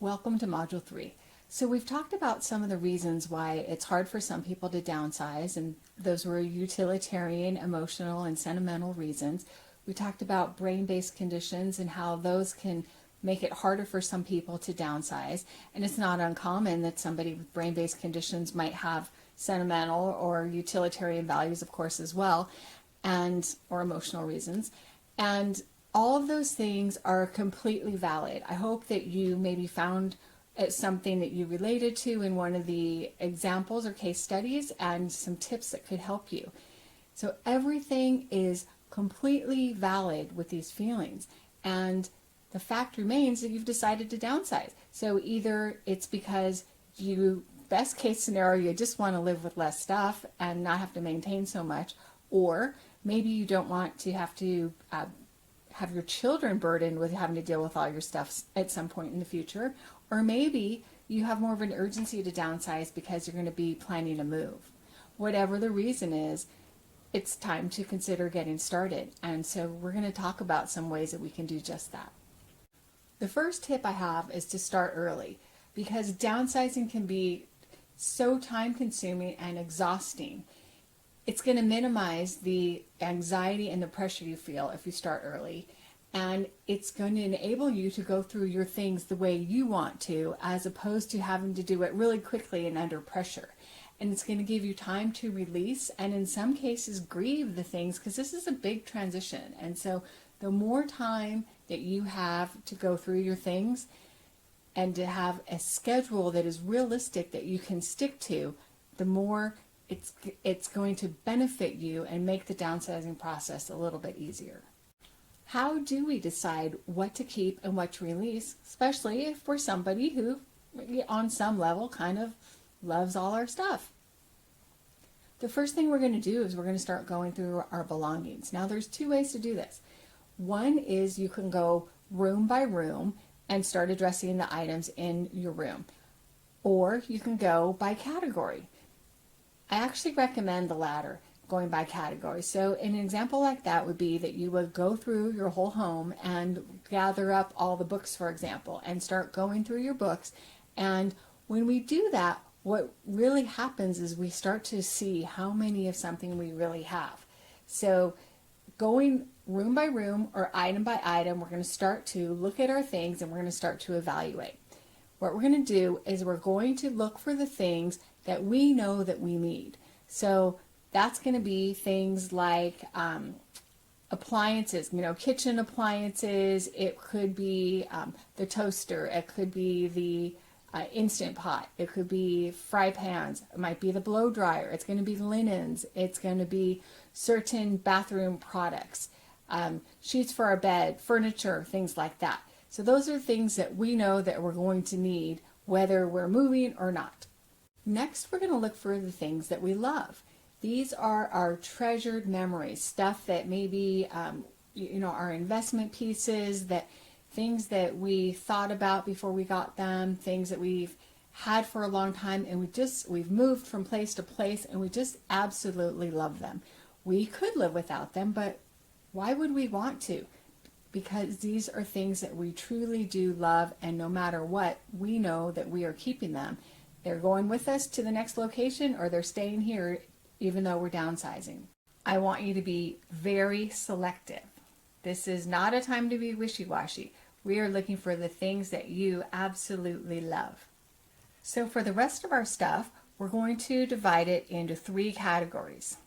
Welcome to Module 3. So we've talked about some of the reasons why it's hard for some people to downsize, and those were utilitarian, emotional, and sentimental reasons. We talked about brain-based conditions and how those can make it harder for some people to downsize, and it's not uncommon that somebody with brain-based conditions might have sentimental or utilitarian values, of course, as well, and or emotional reasons. And all of those things are completely valid. I hope that you maybe found something that you related to in one of the examples or case studies and some tips that could help you. So everything is completely valid with these feelings, and the fact remains that you've decided to downsize. So either it's because you, best case scenario, you just want to live with less stuff and not have to maintain so much, or maybe you don't want to have your children burdened with having to deal with all your stuff at some point in the future, or maybe you have more of an urgency to downsize because you're going to be planning a move. Whatever the reason is, it's time to consider getting started. And so we're going to talk about some ways that we can do just that. The first tip I have is to start early, because downsizing can be so time consuming and exhausting. It's going to minimize the anxiety and the pressure you feel if you start early, and it's going to enable you to go through your things the way you want to, as opposed to having to do it really quickly and under pressure. And it's going to give you time to release and in some cases grieve the things, because this is a big transition. And so the more time that you have to go through your things and to have a schedule that is realistic that you can stick to, the more it's going to benefit you and make the downsizing process a little bit easier. How do we decide what to keep and what to release, especially if we're somebody who, on some level, kind of loves all our stuff? The first thing we're going to do is we're going to start going through our belongings. Now, there's two ways to do this. One is you can go room by room and start addressing the items in your room, or you can go by category. I actually recommend the latter, going by category. So an example like that would be that you would go through your whole home and gather up all the books, for example, and start going through your books. And when we do that, what really happens is we start to see how many of something we really have. So going room by room or item by item, we're going to start to look at our things and we're going to start to evaluate. What we're going to do is we're going to look for the things that we know that we need. So that's going to be things like appliances, kitchen appliances. It could be the toaster. It could be the Instant Pot. It could be fry pans. It might be the blow dryer. It's going to be linens. It's going to be certain bathroom products, sheets for our bed, furniture, things like that. So those are things that we know that we're going to need whether we're moving or not. Next, we're going to look for the things that we love. These are our treasured memories, stuff that maybe, our investment pieces, things that we thought about before we got them, things that we've had for a long time, and we've moved from place to place, and we just absolutely love them. We could live without them, but why would we want to? Because these are things that we truly do love, and no matter what, we know that we are keeping them. They're going with us to the next location, or they're staying here even though we're downsizing. I want you to be very selective. This is not a time to be wishy-washy. We are looking for the things that you absolutely love. So for the rest of our stuff, we're going to divide it into 3 categories.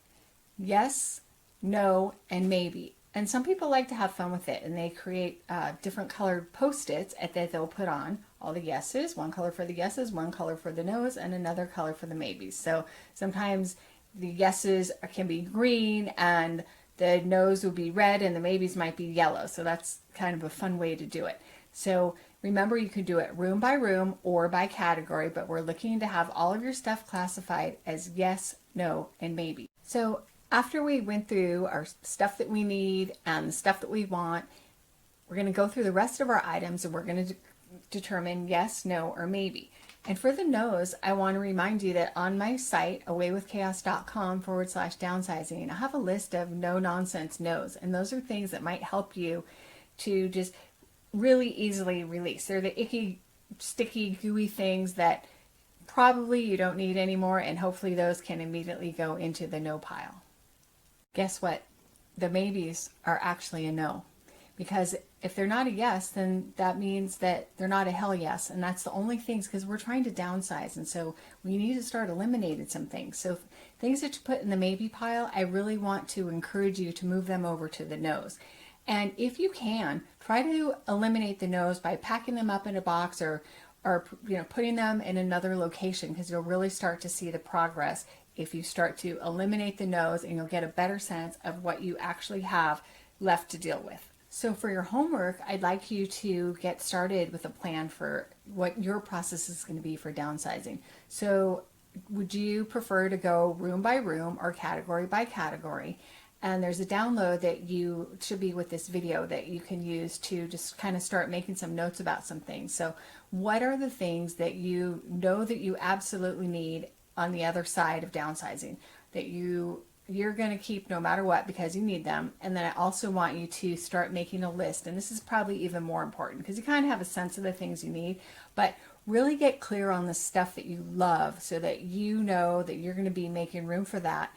Yes, no, and maybe. And some people like to have fun with it, and they create different colored Post-its that they'll put on all the yeses, one color for the yeses, one color for the no's, and another color for the maybes. So sometimes the yeses can be green, and the no's will be red, and the maybes might be yellow. So that's kind of a fun way to do it. So remember, you can do it room by room or by category, but we're looking to have all of your stuff classified as yes, no, and maybe. So after we went through our stuff that we need and the stuff that we want, we're going to go through the rest of our items, and we're going to determine yes, no, or maybe. And for the no's, I want to remind you that on my site, awaywithchaos.com/downsizing, I have a list of no-nonsense no's. And those are things that might help you to just really easily release. They're the icky sticky, gooey things that probably you don't need anymore, and hopefully those can immediately go into the no pile. Guess what? The maybes are actually a no. Because if they're not a yes, then that means that they're not a hell yes. And that's the only things, because we're trying to downsize. And so we need to start eliminating some things. So things that you put in the maybe pile, I really want to encourage you to move them over to the no's. And if you can, try to eliminate the no's by packing them up in a box, or putting them in another location, because you'll really start to see the progress if you start to eliminate the no's, and you'll get a better sense of what you actually have left to deal with. So for your homework, I'd like you to get started with a plan for what your process is going to be for downsizing. So would you prefer to go room by room or category by category? And there's a download that you should be with this video that you can use to just kind of start making some notes about some things. So what are the things that you know that you absolutely need on the other side of downsizing, that you're going to keep no matter what because you need them? And then I also want you to start making a list, and this is probably even more important because you kind of have a sense of the things you need, but really get clear on the stuff that you love so that you know that you're going to be making room for that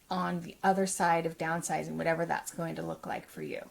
on the other side of downsizing, whatever that's going to look like for you.